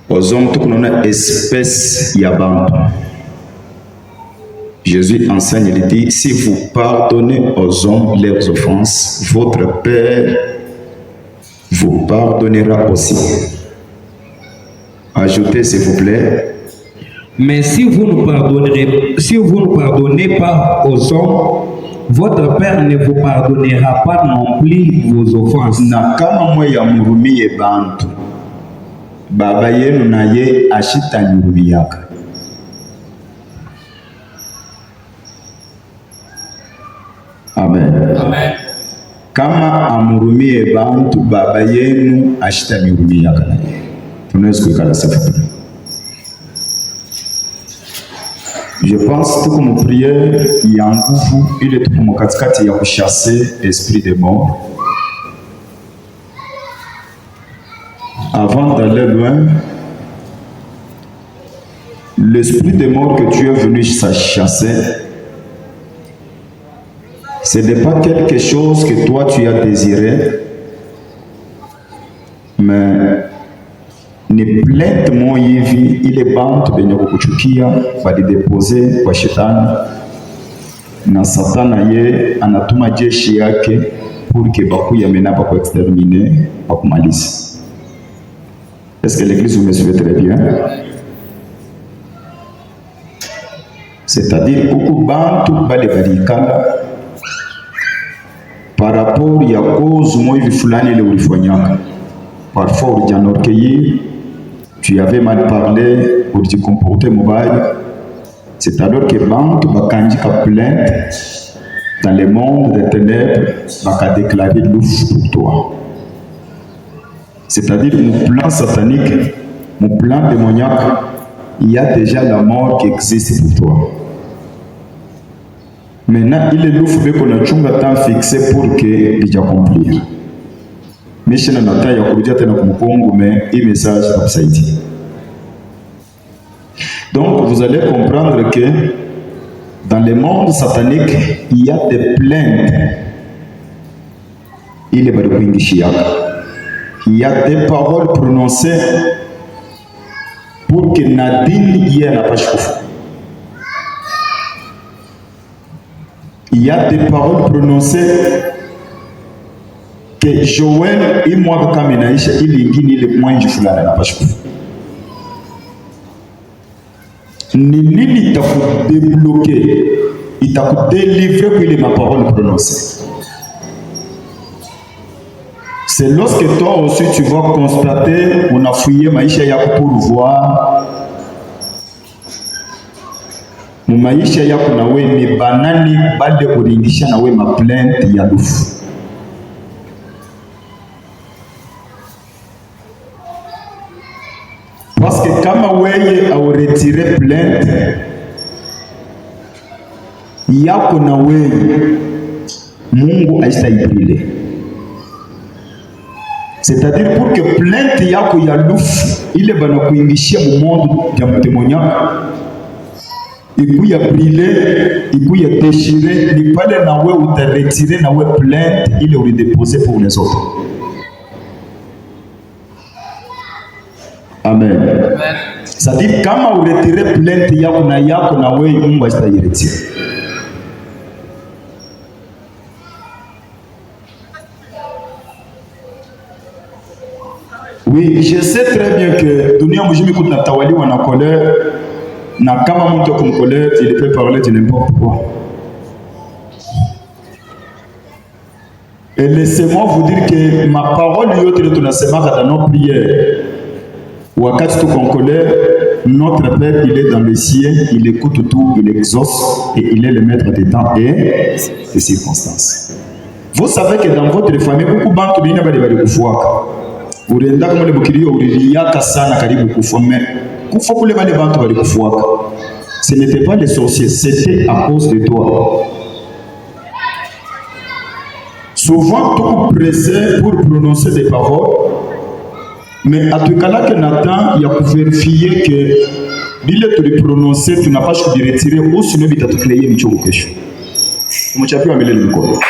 aux hommes tout qu'on a espèce yabantu. Jésus enseigne, il dit, si vous pardonnez aux hommes leurs offenses, votre Père vous pardonnera aussi. Ajoutez s'il vous plaît. Mais si vous ne pardonnez pas aux hommes, votre Père ne vous pardonnera pas non plus vos offenses. Na kama mwe ya murumi ye bantu, baba yenu na ye ashita nyurumi yaka. Amen. Amen. Kama amurumi ye bantu, baba yenu ashita nyurumi yaka na ye. Tunaweza kuikala safi. Je pense que comme prière, il y a un goût, il est tout comme katikati ya kuchasser esprit de mort. Avant d'aller loin, l'esprit de mort que tu es venu chasser, ce n'est pas quelque chose que toi tu as désiré, mais ni plainte mo hivi ile bantu benye kukuchukia badidepose kwa shetani, na satana ye anatuma jeshi yake pour que bakuya menapa kwa exterminer kwa kumaliza. Est-ce que l'église vous me suivez très bien? C'est-à-dire kuku bantu bale balikala par rapport ya cause mo hivi fulani ile ulifanyaka. Parfois ulijanorkeyi, tu avais mal parlé ou tu comportais mauvais. C'est alors que bantu bakandika plainte dans le monde des ténèbres, baka déclarer l'ouf pour toi. C'est-à-dire mon plan satanique, mon plan démoniaque, il y a déjà la mort qui existe pour toi. Maintenant, il est l'ouf qu'on a un temps fixé pour que il accomplir. Mais je n'ai pas de mais il message comme ça dit. Donc vous allez comprendre que dans le monde satanique, il y a des plaintes. Il y a des paroles prononcées pour que Nadine y ait la page. Il y a des paroles prononcées que Joël et moi quand il est moins du fulana na passion. Ni nini t'a débloqué, il t'a délivré pour les ma parole prononcée. C'est lorsque toi aussi tu vas constater on a fouillé maisha yako pour voir mu maisha yako na we ni banani bade kuringisha na we ma plainte ya lufu. Parce que kama weye au retirer plainte yako na weye Mungu aisaidilie. C'est-à-dire pour que plainte yako ya lufu ile bana kuingishia mu monde ya mtemonyaka ikuya brûler, ikuya déchirer, ni pale na we uta retirer na we plainte ile ulidéposer pour les autres. Amen. Amen. C'est-à-dire kama uretire plainte yako na we Mungu asitairetire. Oui, je sais très bien que dunia mjimi kuna tawaliwa na colère, na kama mtu ako colère, il peut parler de n'importe quoi. Et laissez-moi vous dire que ma parole yote tunasema dans nos prières. Wakati tu en colère, notre Père, il est dans les cieux, il écoute tout, il exauce et il est le maître des temps et des circonstances. Vous savez que dans votre famille, beaucoup de bantu bina bali bali kufuaka. Urenda kama le bukilio uliliaka sana karibu kufa, mais kufa kule bali bantu bali kufuaka. Ce n'était pas les sorciers, c'était à cause de toi. Souvent, tout pressé pour prononcer des paroles. Mais à tout cas là que Nathan, il a pu vérifier que l'île tu le prononcer, tu n'as pas choisi de retirer ou sinon il t'a tout créé une chose quelque chose. Comment tu as pu amener le corps?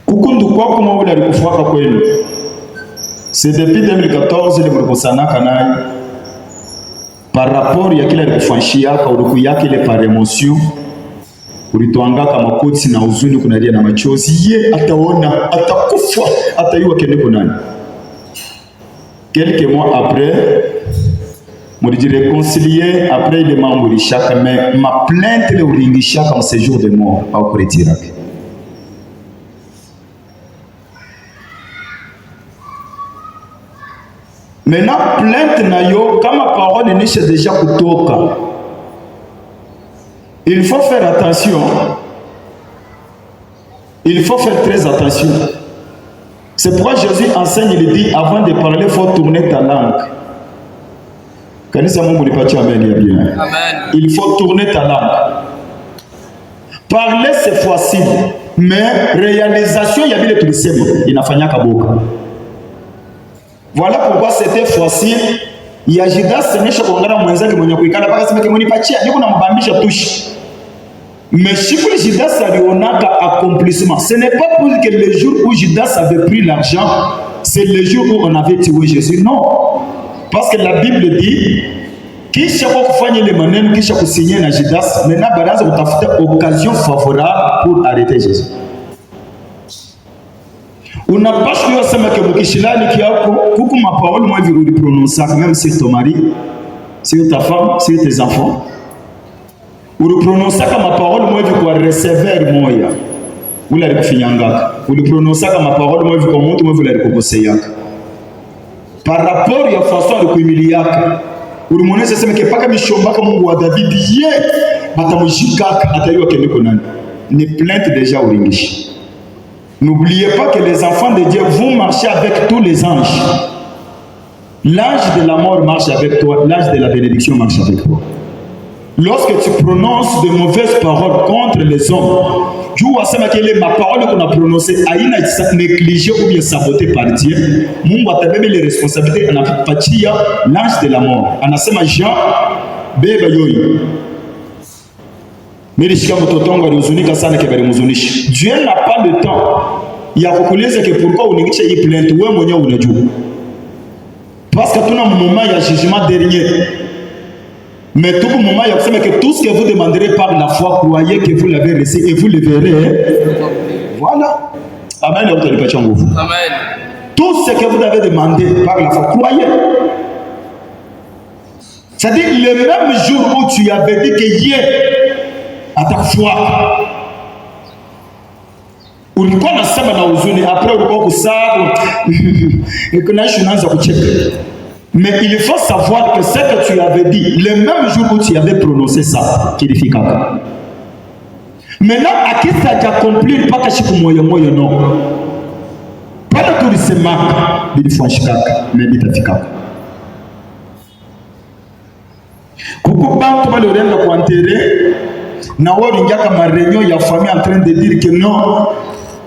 Kuku Pourquoi comment vous allez pouvoir quoi? C'est depuis 2014 le mlikosana naye par rapport ya kila alikufanyia kwa uruku yake ile par emotion ulitoangaka makoti na uzuni kunalia na machozi ye ataona atakufa atayua kende kunani. Quelques mois après moi je réconcilier après les membres de chaque mais ma plainte le uringisha comme ce jour de mort au kuretiraka. Maintenant plainte na yo kama parole nisha déjà kutoka. Il faut faire attention. Il faut faire très attention. C'est pourquoi Jésus enseigne, il dit, avant de parler, il faut tourner ta langue. Amen. Il faut tourner ta langue. Parler, c'est facile. Mais réalisation, il y avait le tourisme. Il n'a pas de. Voilà pourquoi c'était facile. Il y a Judas, c'est méchant qu'on a moins que mon yoku. Il a pas que mon ipachi, il y a un bambisha touche. Mais si pour Judas a eu un accomplissement, ce n'est pas pour que le jour où Judas avait pris l'argent, c'est le jour où on avait tué Jésus. Non. Parce que la Bible dit qui chaque fois les manènes, qui chaque signé à Judas, maintenant balance une occasion favorable pour arrêter Jésus. Unapaswa kusema que mkishilani kiako kuku maparole moi vous le prononcer même sur ton mari, sur ta femme, sur tes enfants. Ou le prononcer comme parole moi vous quoi recevoir moya. Ou la kufinyanga. Ou le prononcer comme parole moi vous comment moi vous la recoboseya. Par rapport à la façon de kuimiliaka. Ou le monnaie c'est que pas comme Shomba comme Mungu wa David yé batamujikaka atayua kemeko nani. Ne plainte déjà au ringishi. N'oubliez pas que les enfants de Dieu vont marcher avec tous les anges. L'ange de la mort marche avec toi, l'ange de la bénédiction marche avec toi. Lorsque tu prononces de mauvaises paroles contre les hommes, tu vois que ma parole qu'on a prononcée a une négligée ou bien sabotée par Dieu. Mungu a même les responsabilités en apatia l'ange de la mort. En asema Jean beba yoyi. Dieu n'a pas le temps. Il y a beaucoup de que pourquoi on est plainte ou on est parce que tout le moment il y a jugement dernier. Mais tout le moment il y a que tout ce que vous demanderez par la foi, croyez que vous l'avez reçu et vous le verrez. Voilà. Amen. Amen. Tout ce que vous avez demandé par la foi, croyez. C'est-à-dire le même jour où tu avais dit que hier à ta foi ulikuwa nasema na huzuni après ulikuwa kusabu ikunaishi unaanza kucheka. Mais il faut savoir que ce que tu avais dit le même jour où tu avais prononcé ça kilifika. Maintenant à qui ça accompli mpaka siku moyo moyo no pale tulisema bilifanyika mais bitafika. Kuko bantu bale orienda kuantere na wao ngaka ma réunion ya famille en train de dire que non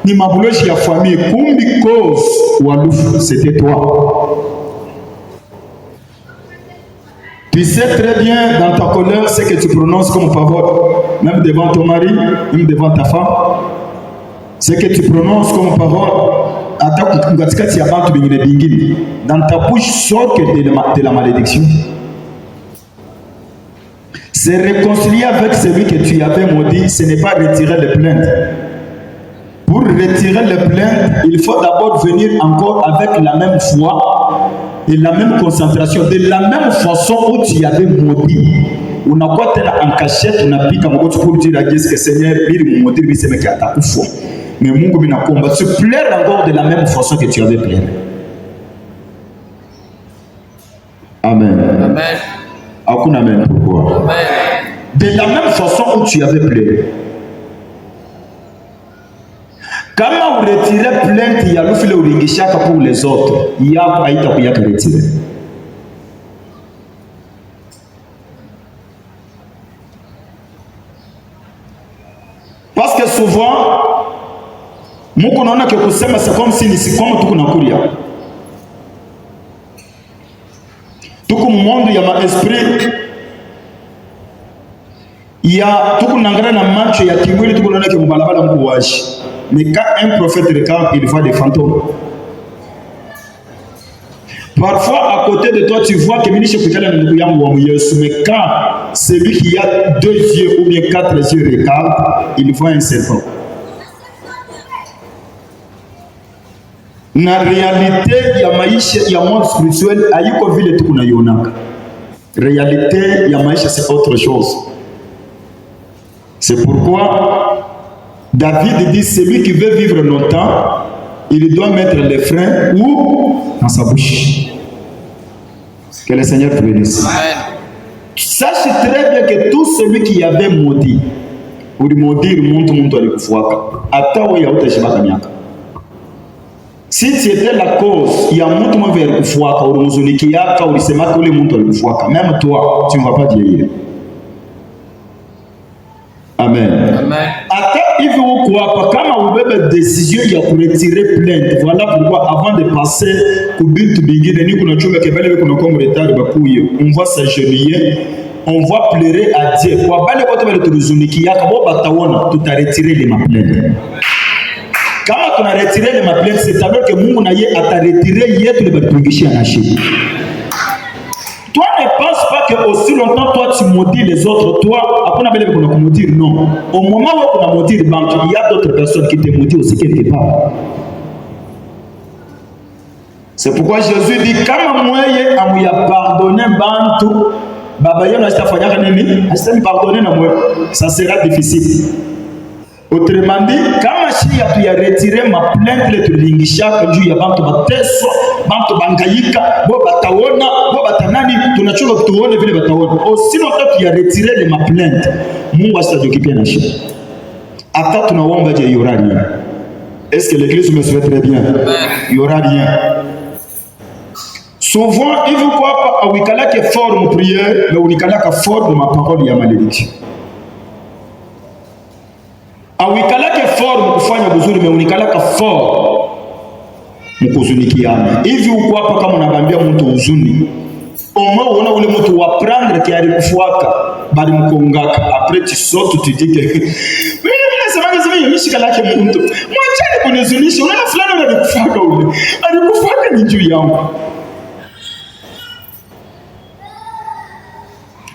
ni mabuloshi ya famille kumbi cause walufu c'était toi. Tu sais très bien dans ta colère ce que tu prononces comme parole même devant ton mari, même devant ta femme. Ce que tu prononces comme parole hata katikati ya bantu bingine dans ta bouche sort que de la malédiction. Se réconcilier avec celui que tu avais maudit, ce n'est pas retirer les plaintes. Pour retirer les plaintes, il faut d'abord venir encore avec la même foi et la même concentration, de la même façon où tu avais maudit. On n'a pas été en cachette, on a piqué mon pour dire à Dieu que Seigneur, il m'a maudit, mais c'est me qui a tapé fou. Mais mon goût n'a combat, se plaire encore de la même façon que tu avais pleuré. Amen. Amen. Aucun amen. Pourquoi? De la même façon où tu avais pleuré. Quand on retirait plainte, il y a le fil uringishaka pour les autres. Il y a aïta kuyaka retirer. Parce que souvent, muko naona que kusema c'est comme si ni comme tuko nakulia. Tuko monde ya ma esprit. Ya tuko nangana na macho ya kimwili tuko naona ke mbalabala mkuwashi. Mais quand un prophète regarde, il voit des fantômes. Parfois, à côté de toi, tu vois que mais quand celui qui a 2 yeux ou bien 4 yeux regarde, il voit un serpent. Na réalité, il y a monde spirituel, ayiko vile tu kuna yonaka. Réalité, ya maisha c'est autre chose. C'est pourquoi David dit celui qui veut vivre longtemps, il doit mettre les freins où dans sa bouche. Que le Seigneur te bénisse. Sache très bien que tout celui qui avait maudit, ou de maudire muntu alikufuaka, hata wewe hautashibaka miaka. Si tu étais la cause, il y a muntu mwenye alikufuaka, ulimzunikiaka, ulisemaka ule muntu alikufuaka, même toi, tu ne vas pas vieillir. Amen. Amen. Hata hivi huko hapa kama ubebe decision ya kuretirer plainte, voilà pourquoi avant de passer ku bitu bingine ni kuna chunga kebele kuna comme retard bakuye, on va s'agenouiller, on va pleurer à Dieu. Kwa bale wote bale tulizunikia kabo bataona tutaretirer les plaintes. Kama tuna retirer les plaintes, c'est alors que Mungu na yeye ataretirer yetu le batungishia na shida. Toi ne pense pas que aussi longtemps toi tu maudis les autres, toi, après on a besoin de maudire, non. Au moment où on a maudit le banque, il y a d'autres personnes qui te maudissent aussi quelque part. C'est pourquoi Jésus dit, quand moi il a pardonné bantu, baba yena astafanya nini? Asemi pardonner na moi, ça sera difficile. Autrement dit, quand tu as retiré ma plainte, tu lingisha quand tu as bantu bateso, bantu bangayika, bo bataona, bo batanani, tunachunga tuone vile bataona. Aussi longtemps tu as retiré ma plainte, Mungu asitajiokipia na shida. Hata tunaomba je, il y aura rien. Est-ce que l'église me suit très bien? Il y aura rien. Souvent, il faut quoi awikala ke fort mon prière, mais unikala ka fort ma parole ya malédiction. Awikalake fort mkufanya vizuri, me unikalaka fort mkuzunikiana. Hivi uko hapa kama unabambia mtu uzuni, oma uona ule mtu wa prendre qui alikufuaka bali mkongaka, après tu sautes tu dis que mimi nasema mimi nishikalake mtu mwachane kunizunisha, unaona fulani alikufuaka, ule alikufuaka ni juu yangu.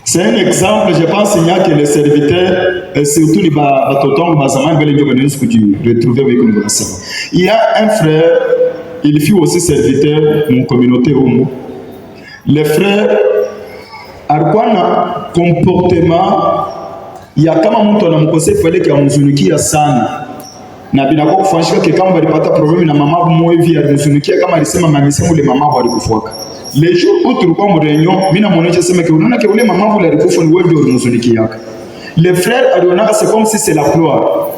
C'est un exemple, je pense, il y a que les serviteurs, surtout les batotons, il y a un frère, il fut aussi serviteur de mon communauté homo. Les frères, à quoi comportement, il y a quand même un conseil, il fallait qu'il y ait un muzuniki à sana. Na binako kufanyika que kama balipata problème na mama mwevi ya muzuniki kama alisema mamisemo le mama walikufuaka. Les jours où tulikuwa mu réunion, mina mwonesha sema que unaona que ule mama vule alikufa ni wewe ndio ulimzunikiaka. Les frères aliona c'est comme si c'est la gloire.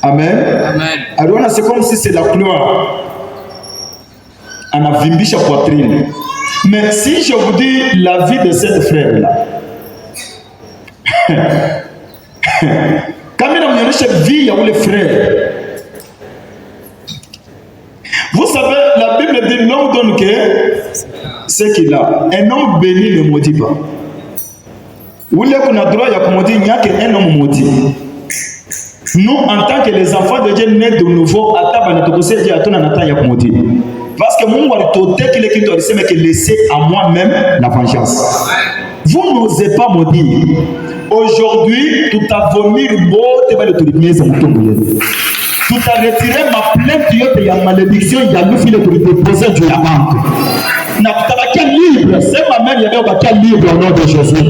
Amen. Amen. Aliona c'est comme si c'est la gloire. Anavimbisha poitrine. Mais si je vous dis la vie de cette frère là. Quand il a une vie, il y a les frères. Vous savez, la Bible dit l'homme donne que ce qu'il a. Un homme béni ne maudit pas. Vous voulez qu'on a droit à maudire, il n'y a qu'un homme maudit. Nous, en tant que les enfants de Dieu nés de nouveau, à table, nous devons dire à ton anatta ya maudit. Parce que mon autorité qui est qui mais que laisser à moi-même la vengeance. Vous n'osez pas maudire. Aujourd'hui, tout a vomi le beau, tu vas le tourner dans ton bouillon. Tout a retiré ma plainte, il y a malédiction, il y a nous qui le déposer du banque. N'a pas quel libre, c'est ma mère, il y a quel libre au nom de Jésus.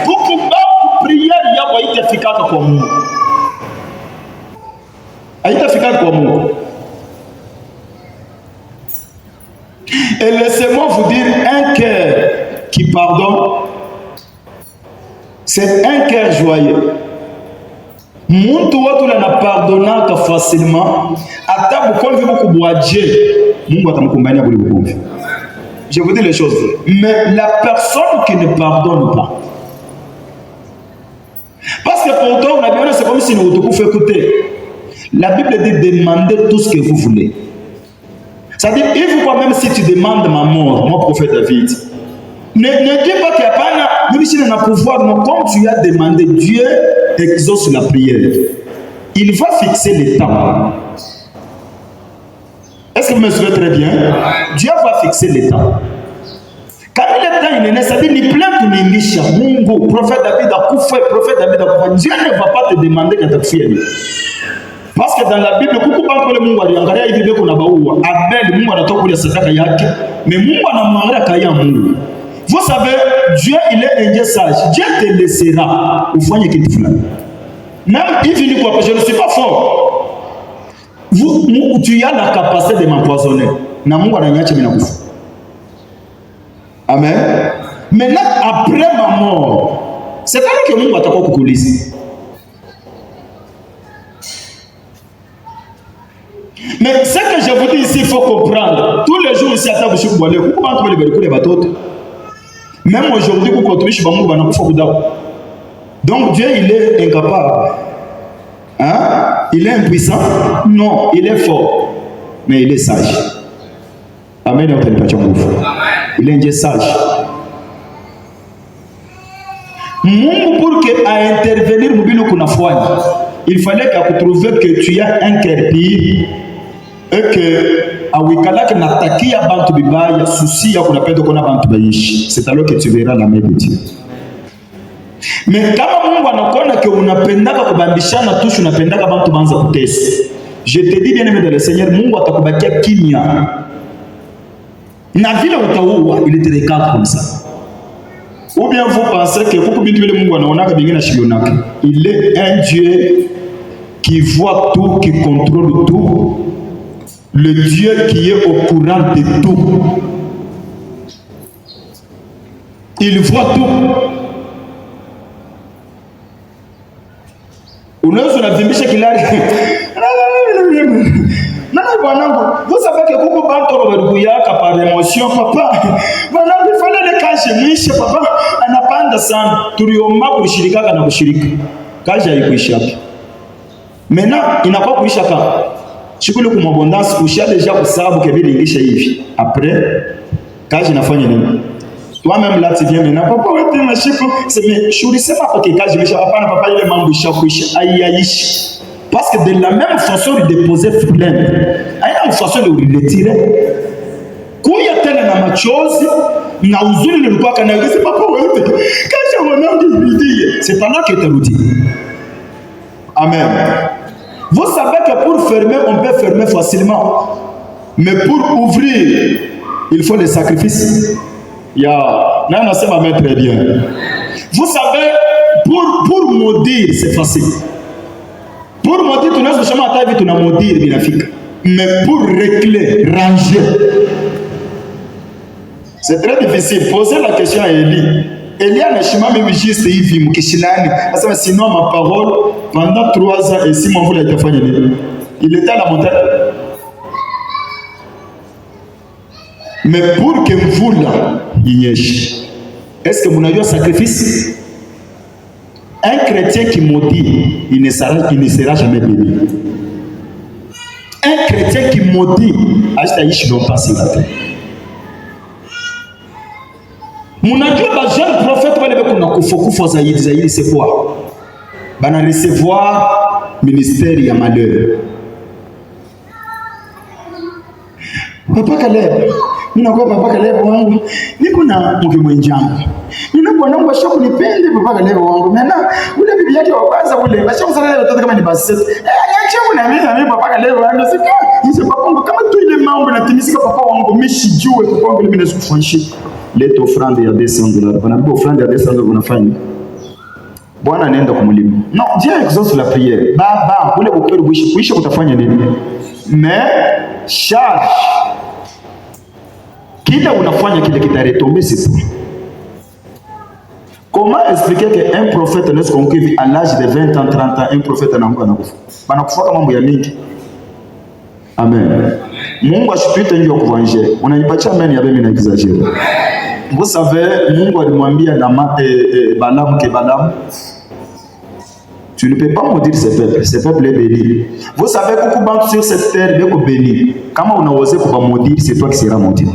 Pour prier, il y a pas été efficace comme nous. Il est efficace comme nous. Et laissez-moi vous dire un cœur qui pardonne. C'est un cœur joyeux. Muntu watu na pardonnaka facilement. Ata bukomvi bukubwaje, Mungu atamkumbania buli bukomvi. Je vous dis les choses. Mais la personne qui ne pardonne pas. Parce que pour toi, on a bien c'est comme si nous vous fait écouter. La Bible dit demandez tout ce que vous voulez. C'est-à-dire, il faut pas même si tu demandes ma mort, mon prophète David. Ne dis pas qu'il n'y a pas même si on a pouvoir, non, comme tu as demandé, Dieu exauce la prière. il va fixer le temps. Est-ce que vous me suivez très bien? Dieu va fixer le temps. Quand le temps il est né, ça dit ni plein de ningisha, Mungu, prophète David a couffé, prophète David a couffé. Dieu ne va pas te demander quand tu as fait. Parce que dans la Bible, kuku bankole Mungu aliangalia hivi beko na baua. Abel Mungu anatoka kule sadaka yake, mais Mungu anamwangalia kaya Mungu. Vous savez, Dieu il est un Dieu sage. Dieu te laissera ufanye kitu fulani. Même hivi ni quoi, je ne suis pas fort. Tu as la capacité de m'empoisonner. Na Mungu ananiacha mimi nakufa. Amen. Maintenant, après ma mort, c'est pas que Mungu atakuwa kukuliza. Mais ce que je vous dis ici, il faut comprendre. Tous les jours ici, à table, je suis boilé. Même aujourd'hui, donc Dieu, il est incapable. Hein? Il est impuissant? Non, il est fort. Mais il est sage. Amen. Il est un Dieu sage. Mungu pour que à intervenir, il fallait que tu trouves que tu as un cœur pire et que awikalake natakia bantu bibaya souci ya kunapenda kuona bantu baishi. C'est alors que tu verras la main de Dieu. Mais kama Mungu anakuona que unapendaka kubambishana tushu unapendaka bantu banza kutesa, je te dis bien aimé dans le Seigneur, Mungu atakubakia kimya. Na vile utaua, il te regarde comme ça. Ou bien vous pensez que beaucoup bintu bile Mungu anaonaka bingine shibionaka. Il est un Dieu qui voit tout, qui contrôle tout. Le Dieu qui est au courant de tout. Il voit tout. Unaweza unavimbisha kilari. Vous savez que beaucoup bantu baruguyaka par émotion papa. Wanangu fanya le kaje mwisho papa anapanda sana. Tuliomba kushirika na kushirika. Kaje haikuisha. Maintenant inakuwa kuisha kama shukulu kumabondasi kusha deja kusabu kebili ingisha hivi. Après kaje nafanya nini? Toi-même là tu viens maintenant papa wewe tena shiko c'est shuri sema okay kaje imesha papa ile mambo ishakuisha aiaishi. Parce que de la même façon il déposait plainte. Aina façon de le retirer. Kuya tena na machozi na uzuri nilikuwa kana ngisi papa wewe kaje wanangu bidii. C'est pendant que tu le dis. Amen. Vous savez que pour fermer, on peut fermer facilement. Mais pour ouvrir, il faut des sacrifices. Non, c'est ma mère très bien. Vous savez, pour maudire, c'est facile. Pour maudire, tu n'as jamais atteint, tu n'as maudire, binafika. Mais pour régler, ranger, c'est très difficile. Posez la question à Élie. Élie anashima mimi juste hivi mkishilani. Sasa sinon ma parole pendant 3 ans et 6 mois vous itafanya nini? Il était à la montagne. Mais pour que vous là inyeshe. Est-ce que vous n'avez pas sacrifice? Un chrétien qui maudit, il ne sera jamais béni. Un chrétien qui maudit, acha donc passer la terre. Munajua ba jeune prophète wale beko na kufokufa zaidi c'est quoi? Bana recevoir ministère ya malheur. Papa Caleb, ninakuwa Papa Caleb wangu, niko na mke mwenjangu. Nina bwana wangu ashaku nipende Papa Caleb wangu. Maana ule bibi yake wa kwanza ule, ashaku sana leo kama ni basi. Acha na mimi Papa Caleb wangu sika. Nise papa wangu kama tu ile mambo natimizika papa wangu mishijue papa wangu mimi nasikufanyishi. Leta offrande ya $200. Wanaambia offrande ya $200 unafanya. Bwana anaenda kumulima. Non, Dieu exauce la prière. Baba, ule upendo kuishi kutafanya nini? Mais charge. Kile unafanya kile kitaretomber c'est tout. Comment expliquer qu'un prophète ne se conquiert à l'âge de 20 ans, 30 ans, un prophète anaanguka na kufa? Banakufa mambo ya mingi. Amen. Mungu asipite ndio kuvanjia. Unanipatia amen ya mimi na exagere. Vous savez, Mungu alimwambia Balaam que Balaam, tu ne peux pas maudire ce peuple est béni. Vous savez beaucoup bantu sur cette terre est béni. Comment on a osé pour maudire, c'est toi qui seras maudit.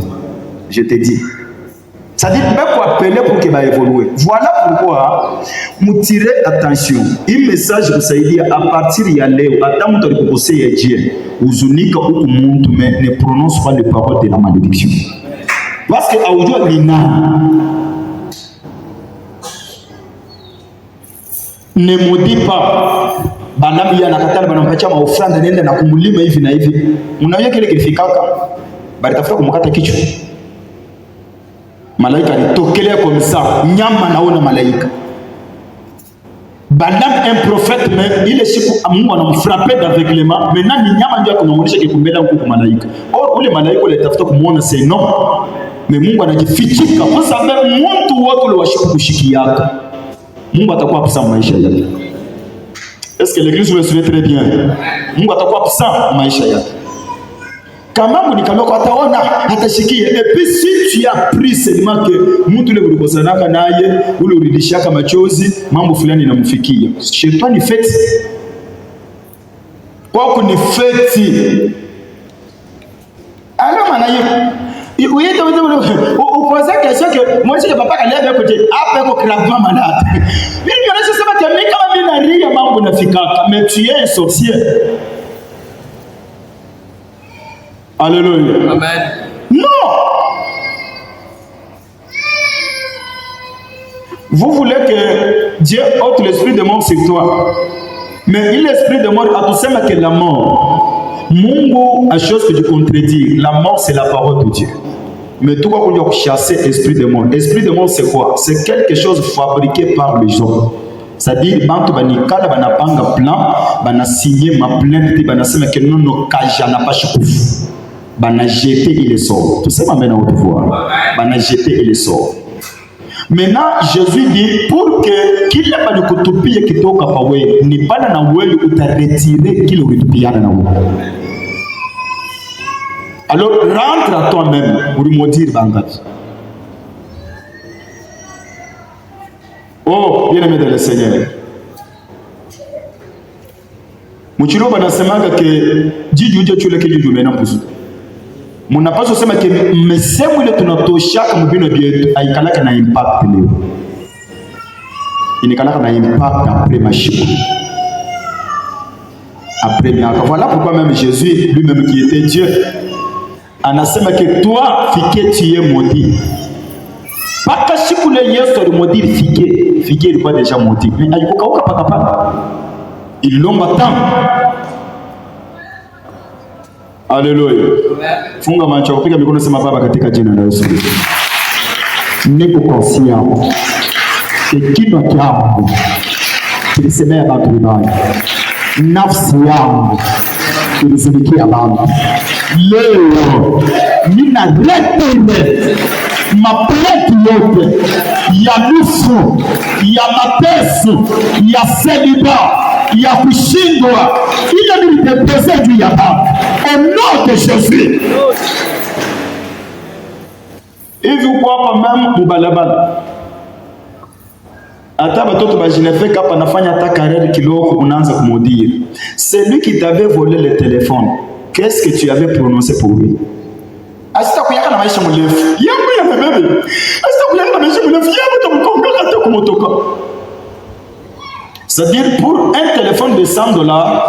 Je te dis. Ça dit pour appeler pour que va évoluer. Voilà pourquoi nous tirer attention. Un message vous dit à partir de Léo, attends de reposer Dieu. Uzunika ou monde mais ne prononce pas les paroles de la malédiction. Parce que aujourd'hui ne maudit pas. Banami ya nakatala banampatia maofranda nenda na kumulima hivi na hivi. Unaona kile kifikaka. Bali tafuta kumkata kichwa. Malaika alitokelea kwa msaa, nyama naona malaika. Badam un prophète mais ile siku Mungu anamfrapper d'aveuglement, maintenant ni nyama ndio akunaonyesha kikumbela huko kwa malaika. Au ule malaika ule tafuta kumuona c'est non. Mais Mungu anajifichika kwa sababu mtu wote ule washiku kushikiaka. Mungu atakuwa absent maisha yake. Est-ce que l'église vous le suit très bien? Mungu atakuwa absent maisha yake. Kama mnikaloko ataona atashikia. Et puis si tu as pris seulement que mtu ule ulikosanaka naye ule ulidishaka machozi mambo fulani inamfikia. Chez toi ni fête. Kwako ni fête. Alors manaye uyete upoze question que moi je papa kale à côté après ko gravement malade. Mimi ndio sema que kama mimi naria mambo nafikaka mais tu es un sorcier. Alléluia. Amen. Non. Vous voulez que Dieu ôte l'esprit de mort sur toi. Mais l'esprit de mort a tout ça que la mort. Mungu a chose que tu contredis. La mort c'est la parole de Dieu. Mais toi quand tu chasser l'esprit de mort. L'esprit de mort c'est quoi? C'est quelque chose fabriqué par les gens. C'est-à-dire bantu banikala banapanga plan, bana signer ma plainte, bana sema que non no kaja na pas chikufu. Bana jeter il sort. Tout ça m'amène au pouvoir. Bana jeter il sort. Maintenant Jésus dit pour que qu'il n'a pas de kutupia kitoka pa wewe ni bana na wewe utaretirer kile ulitupiana na wewe. Alors rentre à toi-même pour lui dire bangati. Oh, bien-aimé dans le Seigneur. Muchiro banasemanga que jiji uje chule kile jumena mpuzu. Munapaswa sema ke mesemo ile tunatoshaka mbino byetu aikalaka na impact leo. Inikalaka na impact après machiko. Après miaka. Voilà pourquoi même Jésus lui-même qui était Dieu anasema que toi fique tu es maudit. Paka siku le Yesu alimwambia fique ilikuwa déjà maudit. Mais alikokauka paka. Il l'omba tant. Alléluia. Funga macho kupiga mikono sema Baba katika jina la Yesu. Niko conscient que kinywa changu kilisemea watu vibaya. Nafsi yangu ilizunikia Baba. Leo nina retene mapleti yote ya nusu, ya mateso, ya seliba, ya kushindwa ile nilitepeza juu ya Baba. Au nom de Jésus. Hivi uko hapa mama mubalabala. Ata batoto bajinefeka hapa nafanya hata carrière kidogo unaanza kumodie. C'est lui qui t'avait volé le téléphone. Qu'est-ce que tu avais prononcé pour lui? Asita kuyaka na maisha mrefu. Yangu ya bebe. Asita kuyaka na maisha mrefu. Yangu tamkonga hata kumotoka. C'est-à-dire pour un téléphone de $100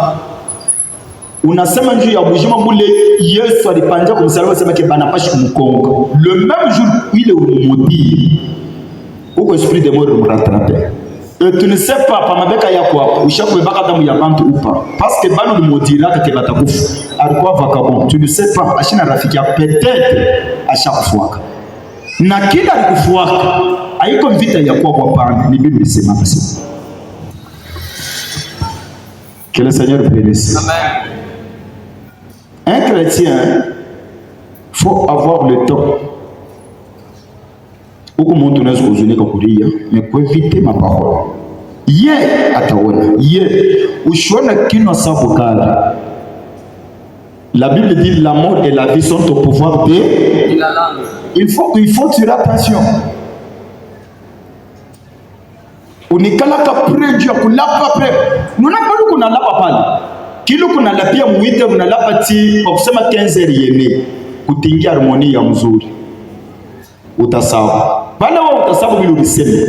unasema njuu ya bujima bule Yesu alipanja kumsalaba sema ke banapashi kumkonga. Le même jour il est maudit. Au esprit de mort me rattraper. Et tu ne sais pas par mabeka yako hapo ushakuwa baka damu ya bantu upa parce que bado maudira kake batakufa. Alikuwa vagabond. Tu ne sais pas ashina rafiki ya peut-être ashakufuaka. Na kila alikufuaka haiko vita ya kwa pana ni Biblia inasema basi. Que le Seigneur bénisse. Amen. Un chrétien, faut avoir le temps. Huko mtu unaweza kuzunika kulia, mais pour éviter ma parole. Ye ataona, ye ushona kino sabu kala. La Bible dit la mort et la vie sont au pouvoir de la langue. Il faut tirer attention. Unikalaka preju ya kulapa pre. Nuna bado kuna lapa pale. Kilo kuna lapia muite unalapa ti kwa kusema 15 yene kutingia harmonia ya mzuri. utasabu pale wa utasabu vile ulisema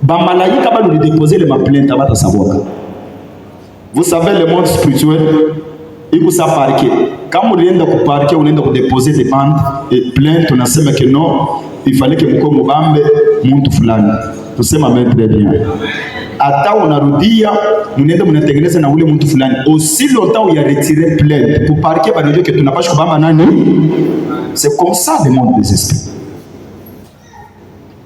ba malaika ba lui déposer les plaintes avant savoir. Vous savez le monde spirituel il vous a parqué quand vous ulienda ku parquer unaenda ku déposer des plaintes unasema que non il fallait que mko mubambe mtu fulani tusema mais très bien ata unarudia mnaenda mnatengeneza na ule mtu fulani aussi longtemps où il y a retiré plainte pour parquer ba ndio que tunapaswa kubamba nani. C'est comme ça le monde des esprits.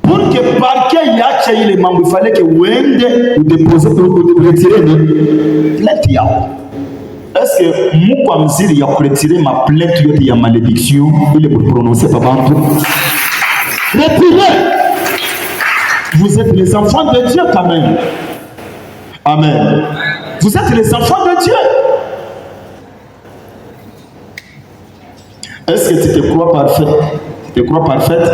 Pour que parquet yacha ile mambo il fallait que uende ou déposer ou retirer ni plainte yao. Est-ce que mko mziri ya retirer ma plainte yote ya malédiction il est pour prononcer par bantu? Retirez. Vous êtes les enfants de Dieu quand même. Amen. Vous êtes les enfants de Dieu. Est-ce que tu te crois parfait? Tu te crois parfaite?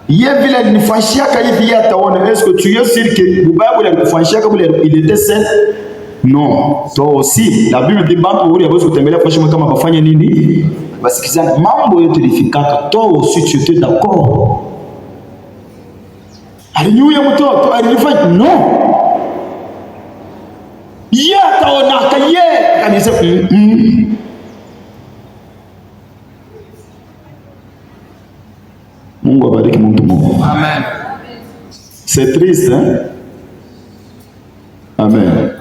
Yevile alinifanyishaka hivi ataona. Est-ce que tu es sûr que Bible alikufanyishaka il était seul? Non. Toi aussi, la Bible dit bantu uri abazo kutembelea kwa shimo kama bafanya nini? Basikizana mambo yote lifikaka. Toi aussi tu étais d'accord. Alinyuya mtoto alifanya non. Yeye ataonaka yeye kanisa Mungu abariki mtu Mungu. Amen. C'est triste hein? Amen.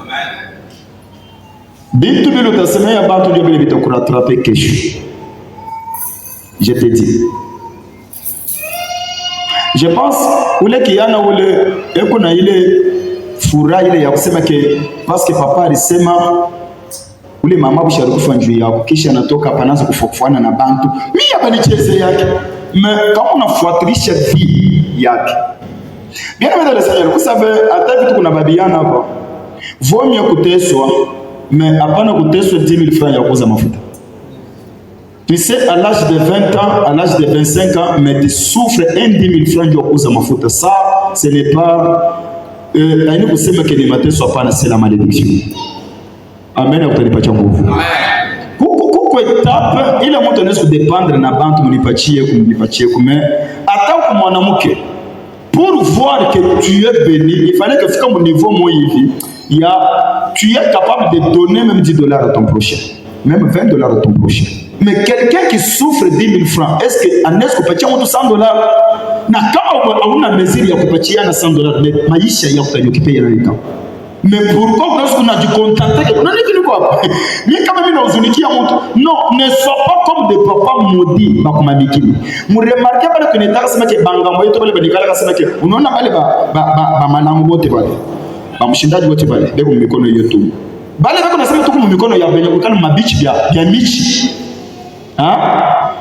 Bitu bilo tasemea bantu ndio vile vitakurattraper kesho. Je te dis. Je pense ule kiana ule eko na ile furaha ile ya kusema ke parce que papa alisema ule mama bushari kufa njuu yako kisha anatoka hapa anaanza kufufuana na bantu mimi hapa nicheze yake mais kama unafuatilisha vie yake bien aimé le Seigneur vous savez hata vitu kuna babiana hapa vaut mieux kuteswa mais hapana kuteswa 10 000 francs ya kuuza mafuta. Tu sais, à l'âge de 20 ans, à l'âge de 25 ans, mais tu souffres 10 000 francs de kuuza mafuta. Ça, ce n'est pas aini kusema que ni mateso hapana, c'est la malédiction. Amen, utanipatia nguvu. Kuko etape ile mtu anaweza kudependre na bantu mnipatie mais hata kwa mwanamke pour voir que tu es béni, il fallait que fika mon niveau moi hivi, tu es capable de donner même $10 à ton prochain, même $20 à ton prochain. Mais quelqu'un qui souffre 10 000 francs, est-ce que anaweza kupatia mtu $100? Na kama hauna mesure ya kupatia na $100, maisha yako utayokipea na mais pourquoi unaweza kunajicontenter? Unani kile kwa mimi kama mimi nauzunikia mtu non, ne sois pas comme des papas maudits bakumabikini. Muremarke pale kunetaka sema ke bangambo yetu pale banikala sema ke unaona pale ba malango wote pale ba mshindaji wote pale bego mikono yetu bale bako nasema tuko mikono ya benye kukana mabichi ya michi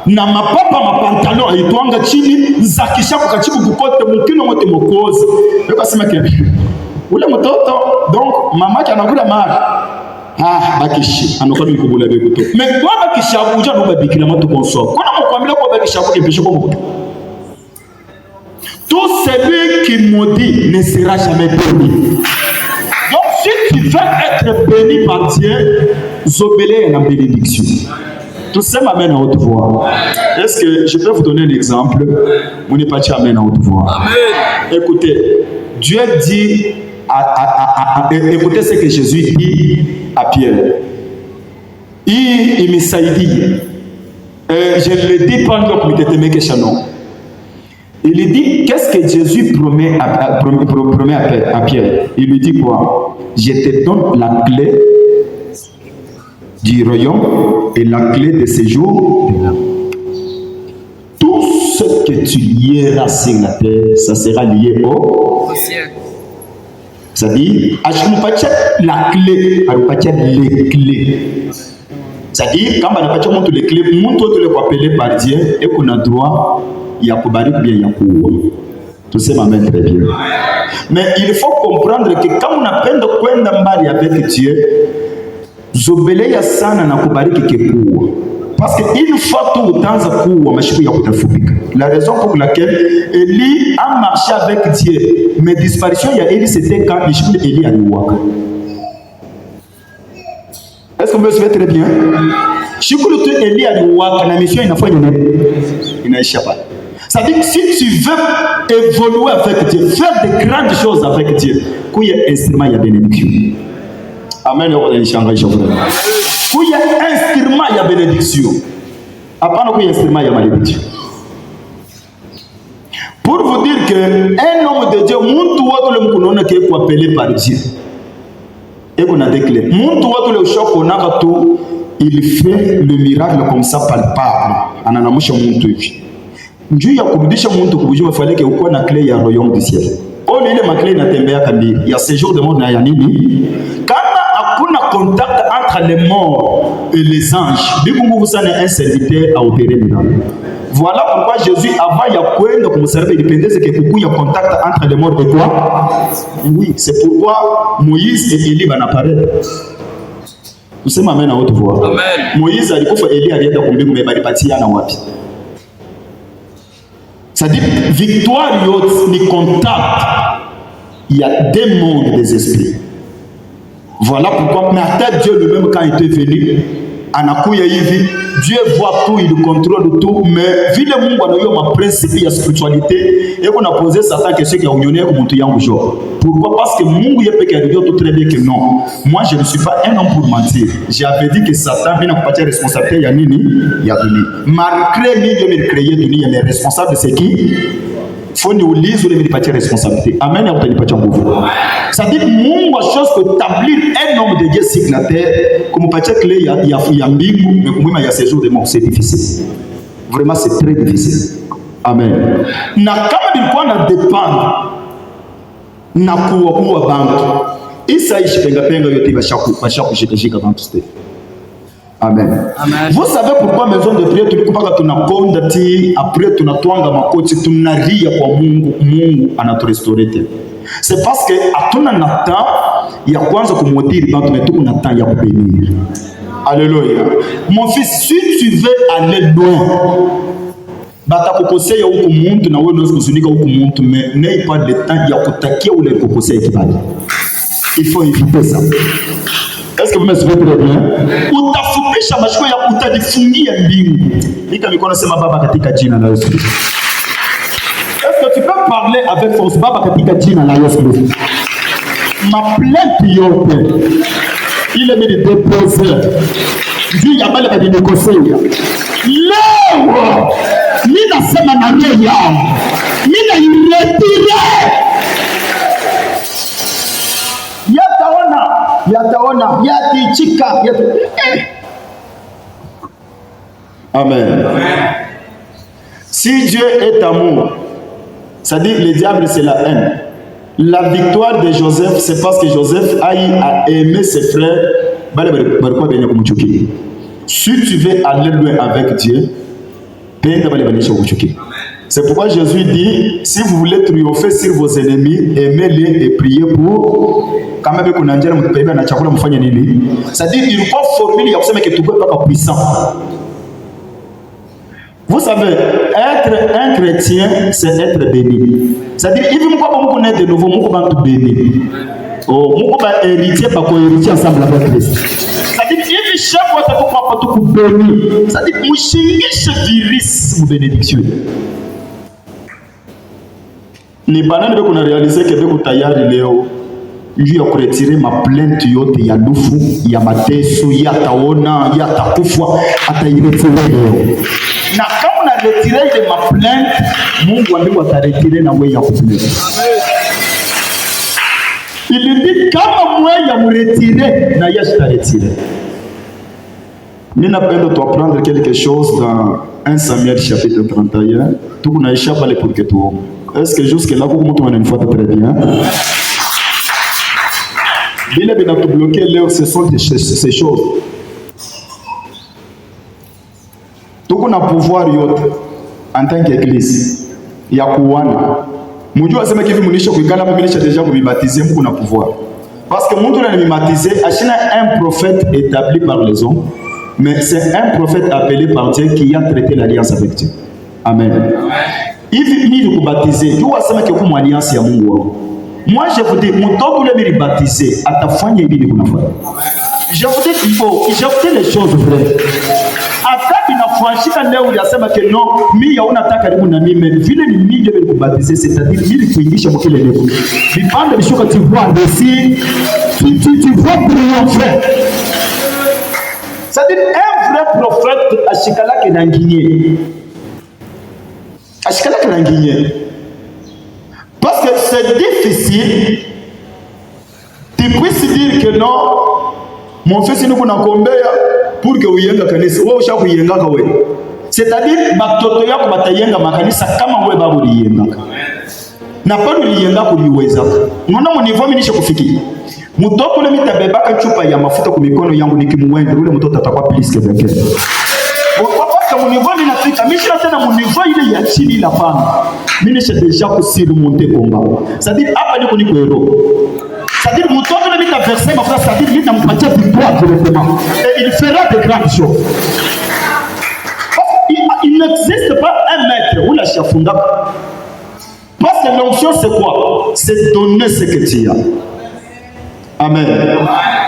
na mapapa mapantalon aitwanga chini za kishaku kachibu kukote mkino wote mokozi beko sema ke ule mtoto donc mama anakula mara bakishi anakuwa nikubula bego to mais kwa bakisha kuja no babikira moto konso kuna mkwambia kwa bakisha kudepesha kwa mtu. Tout celui qui maudit ne sera jamais béni. Donc si tu veux être béni par Dieu, obéis à la bénédiction. Tout ça m'amène à haute voix. Est-ce que je peux vous donner un exemple? Mon épatie amène à haute voix. Amen. Écoutez, Dieu dit écoutez ce que Jésus dit à Pierre. Il me dit, je ne le dis pas encore pour te mettre chanon. Il lui dit, qu'est-ce que Jésus promet à Pierre? Il lui dit quoi? Je te donne la clé du royaume et la clé de séjour. Tout ce que tu lieras sur la terre, ça sera lié au ciel. C'est-à-dire, la clé, les clés. C'est-à-dire, quand on a pas les clés, on peut appeler par Dieu et qu'on a droit, il y a kubariki bien, il y a kuwa. Tout ça m'amène très bien. Mais il faut comprendre que quand on appelle de kwenda mbali avec Dieu, zobeleya sana na kubariki kekuwa. Parce que une fois tout utaanza kuwa mashiku ya kutafupika. La raison pour laquelle Élie a marché avec Dieu, mais disparition il y a Élie c'était quand mashiku Élie aliwaka. Est-ce que vous me suivez très bien? Shukuru tu Elia aliwaka na mission inafanya nini? Inaisha pale. Ça dit que si tu veux évoluer avec Dieu, faire de grandes choses avec Dieu, qu'il y ait instrument ya bénédiction. Amen. Qu'il y ait instrument ya bénédiction. Apana qu'il y ait instrument ya malédiction. Pour vous dire que un homme de Dieu, muntu watu le mkunona qui est appelé par Dieu. Et qu'on a déclaré, muntu watu le choc on a tout, il fait le miracle comme ça palpable. Ananamusha muntu hivi. Njuu ya kurudisha muntu kubujua faleke uko na clé ya royaume du ciel. Ole ile makle inatembea kabisa. Ya séjour de mort na ya nini? Kama hakuna contact entre les morts et les anges, bikungu kusana un serviteur à opérer miracle. Voilà pourquoi Jésus, avant ya kwenda kumservice, il dépendait que kuku ya contact entre les morts et quoi? Oui, c'est pourquoi Moïse et Élie apparaissent. Vous savez amen à haute voix. Amen. Moïse alikufa, Élie alienda kumbiku mebalipatia na wapi? C'est-à-dire victoire yote ni contact. Il y a des mondes des esprits. Voilà pourquoi maintenant Dieu lui-même quand il était venu anakuya hivi, Dieu voit tout, il contrôle tout, mais vile Mungu anayo ma principe ya spiritualité et qu'on a posé Satan question qui a unionné comme mtu yangu jour. Pourquoi? Parce que Mungu yepeke a dit tout très bien que non. Moi je ne suis pas un homme pour mentir. J'avais dit que Satan vient kupatia responsabilité ya nini? Ya dunia. Malgré lui Dieu me créé dunia, mais responsable c'est qui? Faut nous lire les médipatia responsabilité. Amen. Ya utanipatia nguvu. Ça dit Mungu a chose que établir un homme de Dieu sur la terre comme patia clé ya mbingu mais kumwima ya séjour de mort c'est difficile. Vraiment c'est très difficile. Amen. Na kama bilikuwa na dépendre na kuwa bantu isa ishi penga yote bashaku shikashika bantu step. Amen. Amen. Vous savez pourquoi maison de prière tulikupaka tunakonda ti après tunatwanga makoti tunaria kwa Mungu, Mungu anaturestore tena. C'est parce que hatuna na temps ya kwanza kumwotiri bantu mais tuko na temps ya kubénir. Alléluia. Mon fils, si tu veux aller loin, batakukosea huku muntu na wewe unaweza kuzunika huku muntu mais n'aie pas de temps ya kutakia ule kukosea kibali. Il faut éviter ça. Est-ce que vous me suivez très bien? Utafupisha mashiko ya utadifungia mbingu. Nika mikono sema baba katika jina la Yesu. Est-ce que tu peux parler avec force baba katika jina la Yesu? Ma plainte yote ile mimi déposer. Juu ya bale badinekosea. Leo mimi nasema na roho yangu. Mimi niretire. Yataona yatichika Amen. Si Dieu est amour, c'est-à-dire le diable c'est la haine. La victoire de Joseph c'est parce que Joseph a aimé ses frères. Si tu veux aller loin avec Dieu, c'est pourquoi Jésus dit, si vous voulez triompher sur vos ennemis, aimez-les et priez pour. Kama beko kuna njera mtupaiba na chakula mfanye nini? C'est-à-dire il faut formuler ya kusema que tu peux pas puissant. Vous savez, être un chrétien c'est être béni. C'est-à-dire il faut pas beaucoup naître de nouveau, beaucoup bantu béni. Oh, beaucoup ba héritier pas ko héritier ensemble avec Christ. C'est-à-dire il chaque fois tu pas tout béni. C'est-à-dire mushingishe virus mu bénédiction. Ni banane beko na réaliser que beko tayari leo. Njuu ya kuretire maplainte yote ya lufu, ya mateso, ya taona, ya takufwa, hata iretire leo. Na kama na retire ile maplainte, Mungu ndiye ataretire na wewe ya kuplainte. Il dit kama mwe ya muretire na Yesu taretire. Nina pendo tu apprendre quelque chose dans 1 Samuel chapitre 31. Tu kunaisha pale pour que tu ombe. Est-ce que jusque là vous mtu wananifuata très bien? Bila bina te bloquer là, ce sont ces choses. Tuko na pouvoir yote en tant qu'église ya kuwana. Mujua asema kivi mulisha kuikala hapo bilisha deja kubibatiser mko na pouvoir. Parce que mtu anabibatiser ashina un prophète établi par les hommes, mais c'est un prophète appelé par Dieu qui a traité l'alliance avec Dieu. Amen. Hivi mimi kubatiser, tu asema kiko mu alliance ya Mungu wako. Moi je vous dis, mtoto ule baptisé atafanya hivi kunafanya. je vous dis qu'il faut, j'ai fait les choses vraies. Akati inafanyika leo uliasema que non, mimi unataka karibu na mimi vile ni mimi ndio nikubatize, c'est-à-dire mimi kuingisha mkile leo. Vipande vishuka tu vois dessus, tu vois triompher. C'est-à-dire un vrai prophète ashikalake na nginye. Ashikalake na nginye. Parce que c'est difficile. Tu puisses dire que non, mon fils ni kuna kombea pour que uyenga kanisa. Wewe ushakuyenga ka wewe. C'est-à-dire batoto yako batayenga makanisa kama wewe babu uliyenga. Na bado uliyenga kuliweza. Unaona mnivo mimi nishakufikia. Mtoto ule mitabebaka chupa ya mafuta kwa mikono yangu nikimwenda ule mtoto atakuwa please keveke. Kwa mnivo ninafika mimi sina tena mnivo ile ya chini la pana. Mimi nisha deja kusiri monter combat. C'est-à-dire hapa niko niko hero. C'est-à-dire mtoto ule mitaverser mafuta, c'est-à-dire mimi nampatia victoire directement et il fera de grandes choses. Il n'existe pas un maître ou la chafunda. Parce que l'onction c'est quoi? C'est donner ce que tu as. Amen.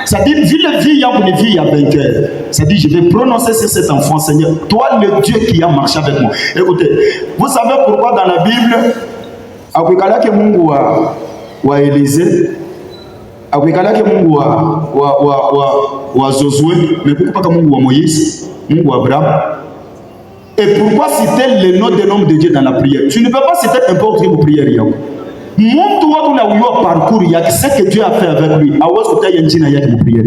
C'est-à-dire, vu la vie, il y a une vie à vainqueur. C'est-à-dire, je vais prononcer sur cet enfant, Seigneur, toi le Dieu qui a marché avec moi. Écoutez, vous savez pourquoi dans la Bible, akwikala ke Mungu wa Élisée, akwikala ke Mungu wa Josué, mais pourquoi pas Mungu wa Moïse, Mungu wa Abraham? Et pourquoi citer le nom de l'homme de Dieu dans la prière? Tu ne peux pas citer n'importe quelle prière. Mtu watu na uyo parcours yake, ce que Dieu a fait avec lui, awezi kutaja njina yake muprière.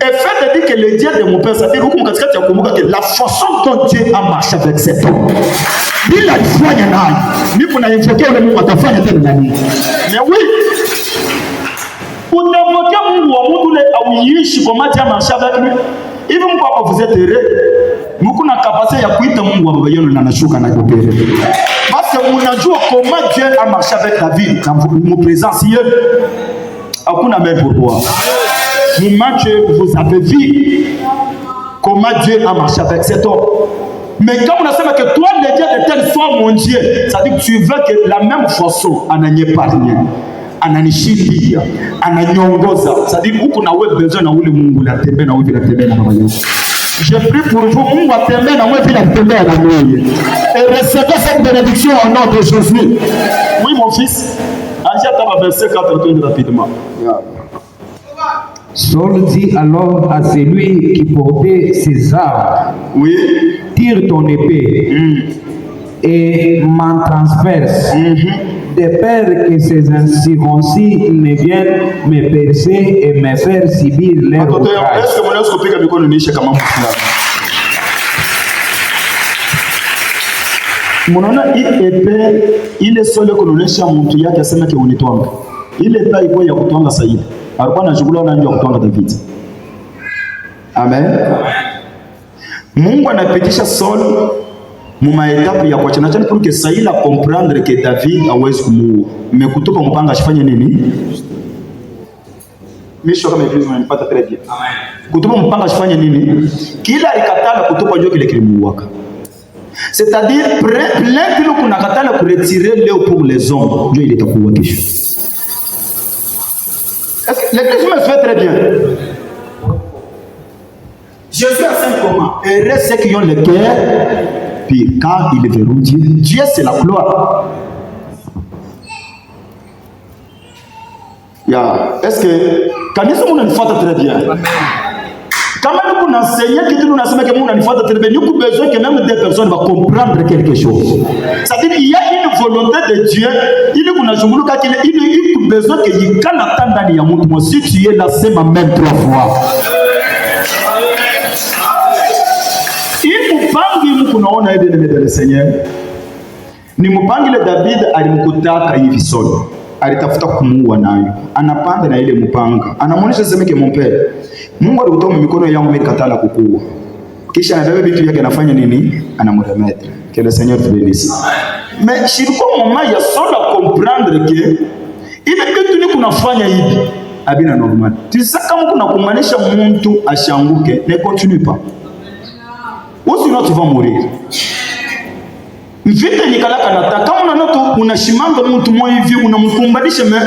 Et fait de dire que le Dieu de mon père, ça dit huko katikati ya kumbuka que la façon dont Dieu a marché avec cet homme, il a fanya naye, nipo na invoquer ule Mungu atafanya tena nani. Mais oui, unamvoquer Mungu wa mtu ule auishi kwa maji ya marché avec lui. Hivi Mungu hapa vous êtes heureux. Mungu na capacité ya kuita Mungu wa baba yenu na anashuka na kupere. Parce que unajua comment Dieu a marché avec David dans mon présence hier. Hakuna même pourquoi. Moment que vous avez vu comment Dieu a marché avec cet homme. Mais quand on a dit que toi le Dieu de telle soit mon Dieu, ça dit que tu veux que la même façon ananyepargne, ananishindia, ananyongoza. Ça dit que kuna wewe besoin na ule Mungu la tembe na wewe la tembe na baba yenu. Je prie pour vous, Mungu atembee na wewe bila kutembea na wewe. Et recevez cette bénédiction au nom de Jésus. Oui mon fils. Angia taba verset 4 tourne rapidement. Saul dit alors à celui qui portait ses armes, oui, tire ton épée et m'en transperce, de peur que ces incirconcis ne viennent me percer et me faire subir leur outrage. Est-ce que mnaweza kupiga mikono niishe kama mtu fulani? Mnaona hii epee ile sole kunonesha mtu yake asema ke unitwanga. Ile epee ilikuwa ya kutwanga Saidi. Alikuwa anachukua na ndio kutwanga David. Amen. Mungu anapitisha Saul muma etape ya kuachana chana pour que Saïl a comprendre que David hawezi kumuua. Mais kutupa mpanga ashifanye nini? Misho kama hivi unanipata très bien. Amen. Kutupa mpanga ashifanye nini? Kila alikatala kutupa ndio kile kilimuuaka. C'est-à-dire plein kilo kuna katala ku retirer leo pour les hommes, Dieu il est takuwa kesho. Est-ce que les questions me fait très bien? Jésus a fait comment? Heureux ceux qui ont le cœur pur, car ils verront Dieu. Dieu c'est la gloire. Yeah. Est-ce que kanisa mnanifuata très bien? Amen. Kama nous enseignons que nous n'enseignons que nous n'enfuata très bien, nous avons besoin que même des personnes vont comprendre quelque chose. C'est-à-dire qu'il y a une volonté de Dieu, il a besoin que il quand attendre ya mtu moi si tu es là c'est ma même 3 fois. Il mupangi mkunaona hivi mbele ya Seigneur. Ni mupangi le David alimkutaka hivi Saul. Alitafuta kumuua nayo. Anapanda na ile mpanga. Anamuonesha sema ke mon père. Mungu alikutoa mikono yangu mikatala kukua. Kisha anabeba vitu vyake anafanya nini? Anamremettre. Que le Seigneur te bénisse. Mais si kwa moment ya Saul a comprendre que ile kitu ni kunafanya hivi abina normal. Tu sais kama kuna kumanisha mtu ashanguke, ne continue pas. Ou sinon tu vas mourir. Vite nikalaka nata kama unanoto unashimanga mtu mmoja hivi unamkumbalisha me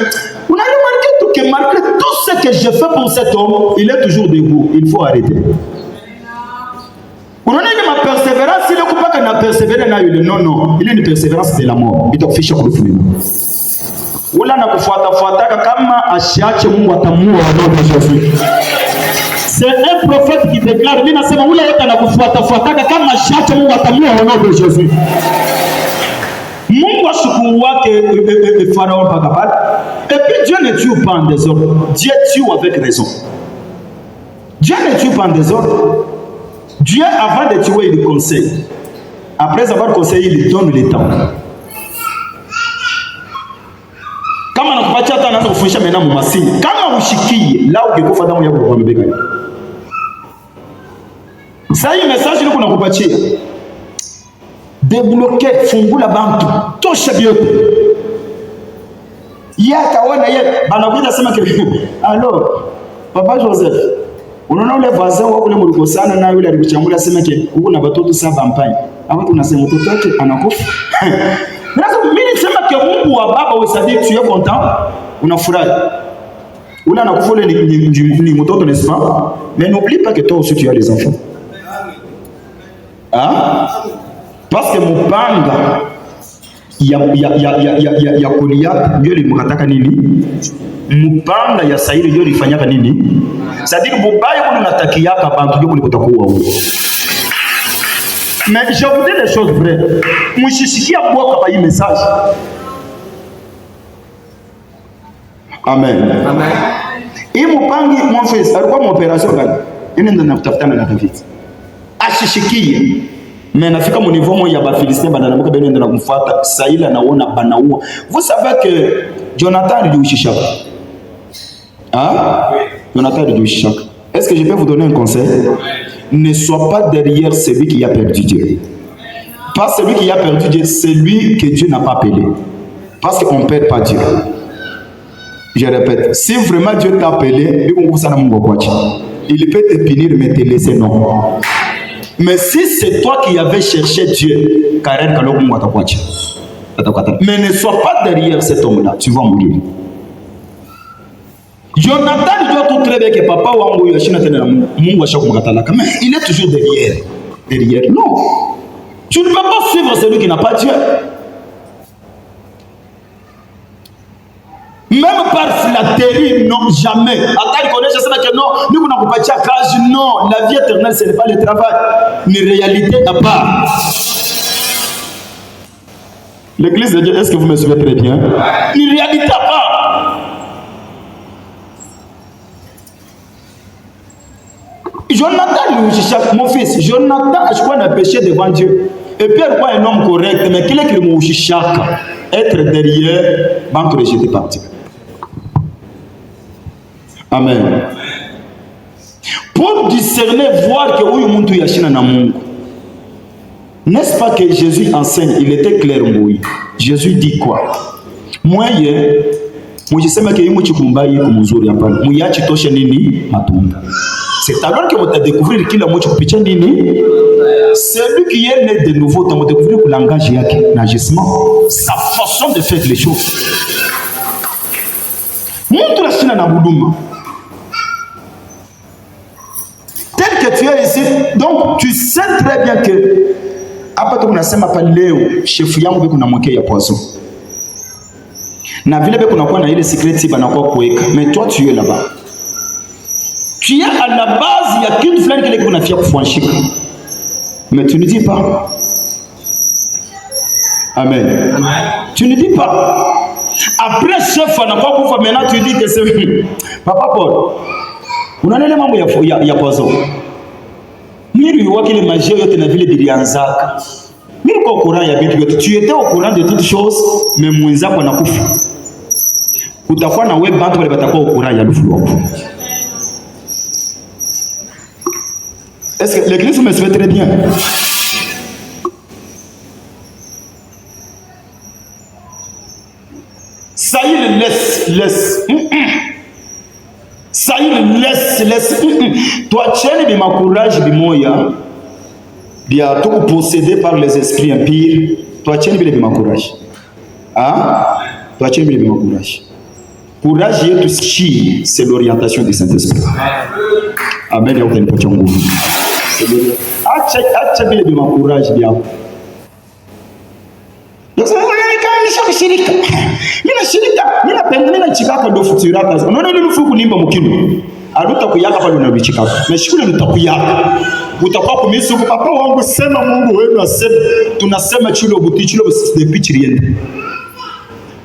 unaremarke tu que malgré tout ce que je fais pour cet homme, il est toujours debout. Il faut arrêter. Ma persévérance, il est pas que na persévérer na yule. Non, il est une persévérance de la mort. Il doit ficher pour le film. Wala na kufuata kama ashache Mungu atamua wanaona Jésus. C'est un prophète qui déclare, mimi nasema ule yote anakufuata kama ashache Mungu atamua wanaona Jésus. Mungu ashukuru wake Pharaon pakapale. Et puis Dieu ne tue pas en désordre. Dieu tue avec raison. Dieu ne tue pas en désordre. Dieu, avant de tuer, il conseille. Après avoir conseillé, il donne le temps. Kama nakupatia hata anaanza kufundisha mena mumasini. Kama ushikie, là ukikufa damu yako kwa mbega. Sasa hii message niko nakupatia. Débloquer, fungula bantu, tosha biote. Yaka wana yeye banakuja sema ke alors Papa Joseph, unaona ule voisin wako ule mlikosana na yule alikuchambula sema ke uko na watoto 7 mpanya. Hapo tunasema mtoto wake anakufa. Mimi nisema ke Mungu wa baba wewe tu es content, unafurahi. Ule anakufa ule ni mtoto n'est-ce pas? Mais n'oublie pas que toi aussi tu as les enfants. Hein? Parce que mupanga ya Goliath ndio ilimkataka nini? Mupanga ya Sauli ndio ilifanyaka nini? C'est-à-dire mubaya kuna natakiaka bantu ndio kulikotakuwa huko. Mais je vous dis des choses vraies. Mshishikia boka pa hii message. Amen. Amen. Hii mupangi mon fils alikuwa opération gani? Yeye ndio nakutafutana na David. Ashishikie. Mais nafika mon niveau moya ba Philistin bananamuka beno ndio nakumfuata Sauli anaona banaua. Vous savez que Jonathan aliushishaka. Ah? Jonathan aliushishaka. Est-ce que je peux vous donner un conseil? Ne sois pas derrière celui qui a perdu Dieu. Pas celui qui a perdu Dieu, celui que Dieu n'a pas appelé. Parce qu'on ne perd pas Dieu. Je répète, si vraiment Dieu t'a appelé, il peut te punir mais te laisser non. Mais si c'est toi qui avais cherché Dieu, mais ne sois pas derrière cet homme-là, tu vas mourir. Jonathan doit tout très bien que papa wangu yashina tena Mungu ashakumkatalaka, mais il est toujours derrière. Non, tu ne peux pas suivre celui qui n'a pas Dieu. Même par flatterie, non, jamais. Attends, connaît, je sais que non, nous n'avons pas de cage, non, la vie éternelle, ce n'est pas le travail, une réalité à part. L'église de Dieu, est-ce que vous me suivez très bien? Une réalité à part. Jonathan, mon fils, Jonathan, je crois, a péché devant Dieu. Et puis, il est un homme correct, mais quel est que le être derrière, banque rejetée par Dieu. Amen. Pour discerner, voir que oui, muntu yashina na Mungu. N'est-ce pas que Jésus enseigne? Il était clair, oui. Jésus dit quoi? Moi, mujisema ke yimu chikumbai kumuzuri hapana. Muyachi toshe nini? Matunda. C'est alors que vous allez découvrir qu'il a mucho kupitia nini? Celui qui est né de nouveau, tu vas découvrir le langage yake, l'agissement, sa façon de faire les choses. Montre la Chine na buduma. Tel que tu es ici, donc tu sais très bien que après tu unasema pa leo chef yangu beko na mweke ya poisson. Na vile beko na kwa na ile secret bana kwa kuweka, mais toi tu es là-bas. Tu es à la base, il y a qu'une fleur qui est qu'on a fait pour franchir. Mais tu ne dis pas. Amen. Amen. Tu ne dis pas. Après chef on n'a pas pour faire maintenant tu dis que c'est Papa Paul. On a les mambo ya poisson. Miri waki les magies yote na vile bilianzaka. Miri kwa courant ya vitu yote. Tu étais au courant de toutes choses mais mwenzako anakufa. Utakuwa na wewe bantu wale batakuwa au courant ya lufu wako. Est-ce que l'église me suit très bien? Ça y est, laisse. Ça y est, laisse. Toi, tiens, il m'a courage, bimoya. Bien, tout possédé par les esprits impurs. Toi, tiens, il m'a courage. Ah? Toi, tiens, il m'a courage. Courage yetu si c'est l'orientation du Saint-Esprit. Amen ya utanipatia nguvu. Acha vile vya courage vyako. Sasa nishirika. Mimi napenda nachikaka do futiraka. Unaona ile lufu kunimba mukino. Aluta kuyaka pale unabichikaka. Na shukuru nitakuyaka. Utakuwa kumisi kwa papa wangu sema Mungu wewe asema. Tunasema chulo buti chulo de pichiriende.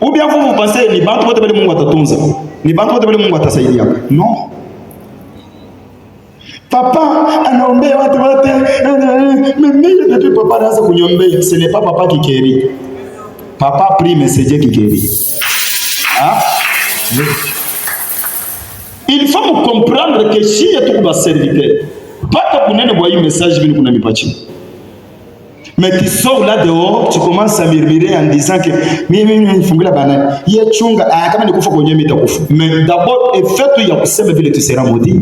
Ou bien vous pensez ni bantu wote bali Mungu atatunza. Ni bantu wote bali Mungu atasaidia. Non. Papa anaombea watu wote. Mimi ndio papa anaanza kunyombea. Ce n'est pas papa qui guérit. Papa prie mais c'est Dieu qui guérit. Ah? Il faut me comprendre que si tu es un serviteur, pas que vous n'ayez message venu kuna mipachi. Mais tu sors là dehors, tu commences à murmurer en disant que mimi fungula banane. Yechunga kama nikufa kwenye mitakufa. Mais d'abord fais-toi ya kusema vile tu seras maudit.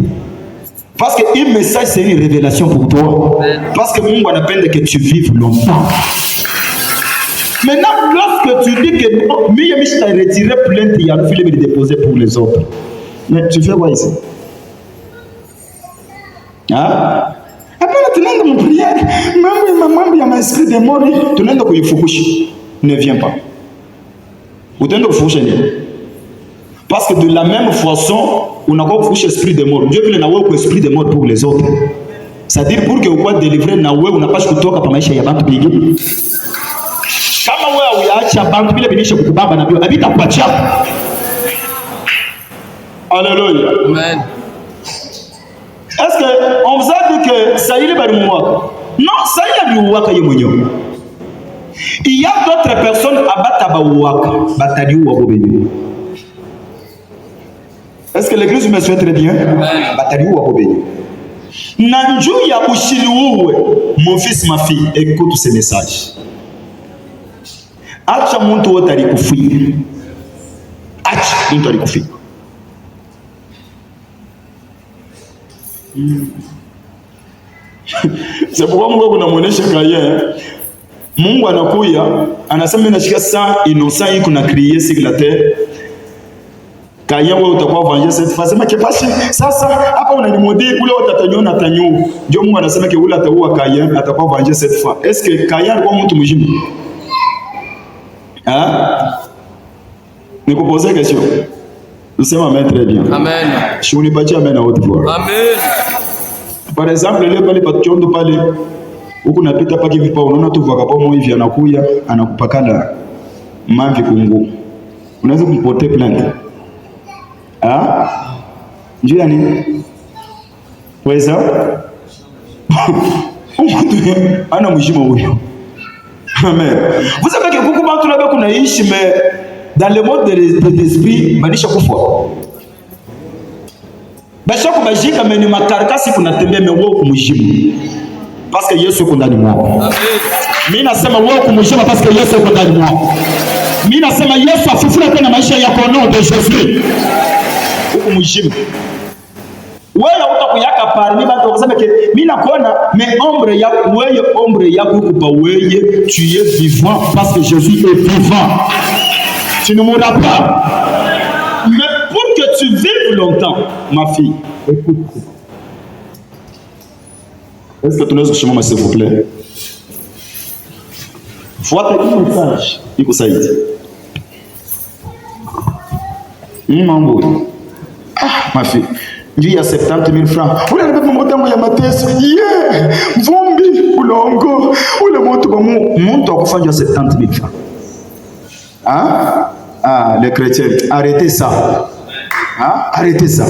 Parce que un message c'est une révélation pour toi. Parce que Mungu anapenda que tu vives longtemps. Maintenant, lorsque tu dis que non, mais je t'ai retiré plainte, il y a le filet de déposer pour les autres. Mais tu fais quoi ici? Hein? Après, tu n'as pas mon prière. Maman, il y a un esprit de mort. Tu n'as pas de fukushi. Ne viens pas. Ou tu n'as pas de fukushi. Parce que de la même façon, on n'a pas de fukushi esprit de mort. Dieu veut avoir un esprit de mort pour les autres. C'est-à-dire pour que vous puissiez délivrer, on n'a pas de kutoka pa maisha ya bantu bigi. Kama wewe uyaacha bantu bila binisha kukubamba na bio abita kuachia. Alléluia. Amen. Est-ce que on vous a dit que ça y est bali muwaka? Non, ça y est muwaka yeye mwenyewe. Il y a d'autres personnes abata ba muwaka, batali uwa bobenyu. Est-ce que l'église me suit très bien? Batali uwa bobenyu. Na njoo ya ushiri uwe, mon fils ma fille, écoute ce message. Acha muntu wote alikufia. Acha muntu alikufia. C'est pourquoi Mungu anamuonesha Kain. Mungu anakuya, anasema nashika saa innocent iko na crier sur la terre. Kain wewe utakuwa venger cette fois. Sema kepashi sasa hapa unanimodi ule utatanyona tanyu. Ndio Mungu anasema ke ule ataua Kain atakuwa venger cette fois. Est-ce que Kain alikuwa mtu mjinga? Hein? Ne vous posez question. Nous sommes amen très bien. Amen. Je vous dis amen à haute voix. Amen. Par exemple, le pale pationdo pale huko napita paki vipa unaona tu vaka pa moyo hivi anakuya anakupakana mavi kungu. Unaweza kumpotea plainte. Ah? Njoo yani? Weza? Ana mjima huyo. Amen. Vous savez que beaucoup bantu là kuna ishi mais dans le monde de l'esprit banisha kufa. Basha kubajika mais ni makarkasi kuna tembea mewo kumjimu. Parce que Yesu yuko ndani mwako. Amen. Mimi nasema wewe kumjimu parce que Yesu yuko ndani mwako. Mimi nasema Yesu afufura tena maisha yako no de Jésus. Kumjimu. Wewe utakuyaka pale ni bantu wakasema ke mimi nakuona mais ombre yako kupa wewe tu es vivant parce que Jésus est vivant. Tu ne mourras pas. Mais pour que tu vives longtemps, ma fille, écoute. Est-ce que tu nous as s'il vous plaît? Fuata hii message ikusaidie. Mambo. Ma fille. Njoo ya 70,000 francs. Ule anabeba motango ya mateso. Vumbi, ulongo. Ule moto kwa muntu akufanya 70,000 francs. Hein? Ah, les chrétiens, arrêtez ça. Hein? Arrêtez ça.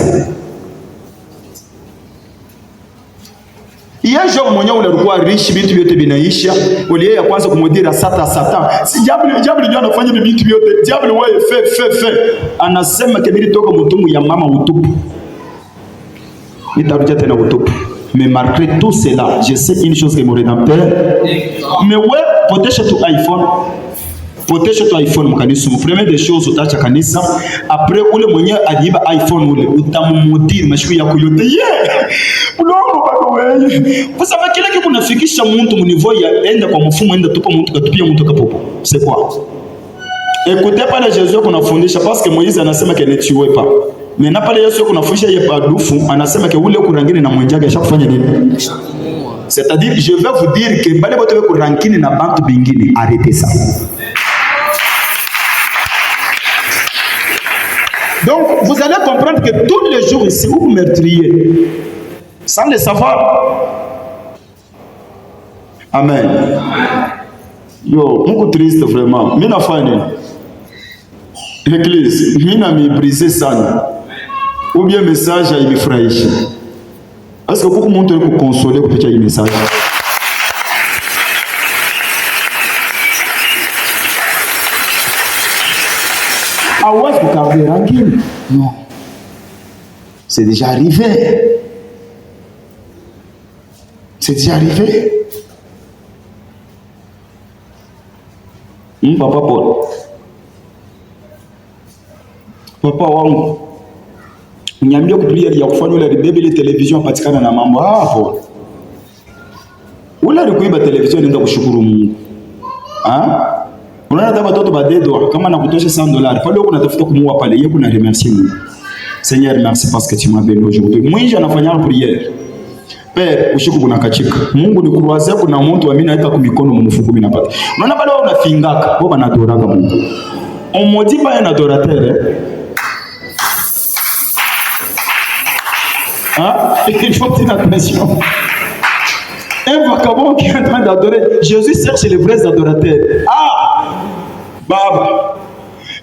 Il y a un jour mwenye ulikuwa riche vitu vyote vinaisha, uliye ya kwanza kumudira Satan. Si diable ndio anafanya vitu vyote. Diable wewe fait. Anasema kebiri toka mtumu ya mama utupu. Nitarudia tena utupu. Mais malgré tout cela, je sais une chose que mon rédempteur. Mais ouais, potesha tu iPhone. Potesha tu iPhone mkanisa. Première des choses utaacha kanisa, après ule mwenye aliiba iPhone ule utamumudiri mashiku yako yote. Ulongo bado wewe. Kwa sababu kile kitu kunafikisha mtu mnivo ya enda kwa mfumo enda tupa mtu katupia mtu kapopo. C'est quoi? Écoutez pas les Jésus qu'on a fundisha parce que Moïse anasema que ne tuez pas. Mais n'a pas les Yesu qu'on a fundisha yepadufu anasema que ule kurangine na mwenjage ashakufanya nini? C'est-à-dire je vais vous dire que bale bote kurangine na bantu bingine, arrêtez ça. Donc vous allez comprendre que tous les jours ici vous meurtriez sans le savoir. Amen. Yo, beaucoup triste vraiment. Mina fani. Église, mina mi brisé sana. Ou bien message ya imefurahisha. Est-ce que beaucoup monde peut consoler kupitia hii message? Hawezi kukaribia rangine. Non. C'est déjà arrivé. C'est déjà arrivé. Papa Paul. Papa wangu. Niambia kupriere ya kufanya ule bebe ile television patikana na mambo hapo. Ule alikuiba television nenda kushukuru Mungu. Unaona kama watoto badedo kama nakutosha $100 pale uko unatafuta kumuua pale yeye kuna remercier Mungu. Seigneur merci parce que tu m'as béni aujourd'hui. Mwingi anafanya prière. Père usiku kuna kachika. Mungu ni kuruazia kuna mtu amini aita kwa mikono mumufuko mimi napata. Unaona pale unafingaka, wao banadoraka Mungu. On me dit pas un adorateur. Il faut une attention. Un vagabond qui est en train d'adorer. Jésus cherche les vrais adorateurs. Baba.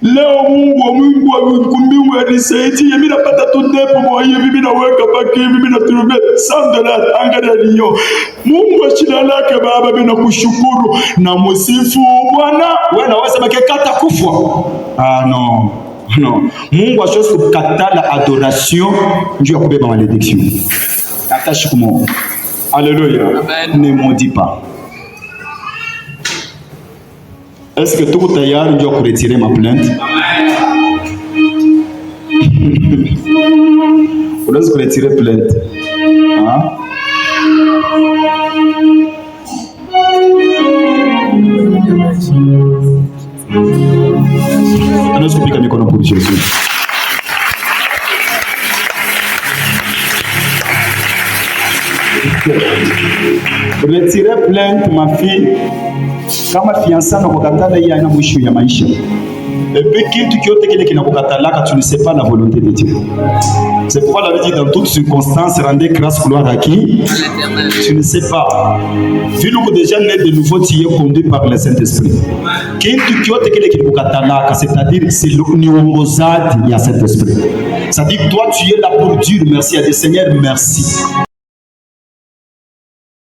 Leo Mungu amekumbiwa anisaidie. Mimi napata tu ndepo moyo mimi naweka paki mimi natumia $100 angalia leo. Mungu ashina lake Baba mimi nakushukuru na msifu Bwana. Wewe unaweza kata kufa. Non. Non. Mungu ashose kukatala adoration njoo ya kubeba malédiction. Attache kwa Mungu. Alléluia. Ne maudis pas. Est-ce que tout tayari ndio kuretirer ma plainte? Unaweza kuretirer plainte. Unaweza kupiga mikono kwa Yesu. Retirer plainte ma fille. Kama fiançailles na kukatala hii haina mwisho ya maisha. Et puis kitu kyote kile kinakukatalaka tu ne sais pas la volonté de Dieu. C'est pourquoi la Bible dit dans toutes circonstances rendez grâce gloire à qui? Tu ne sais pas. Vu que déjà né de nouveau tu es conduit par le Saint-Esprit. Kitu kyote kile kinakukatalaka c'est-à-dire c'est l'ongozaji ya Saint-Esprit. C'est-à-dire toi tu es là pour dire merci à Dieu Seigneur merci.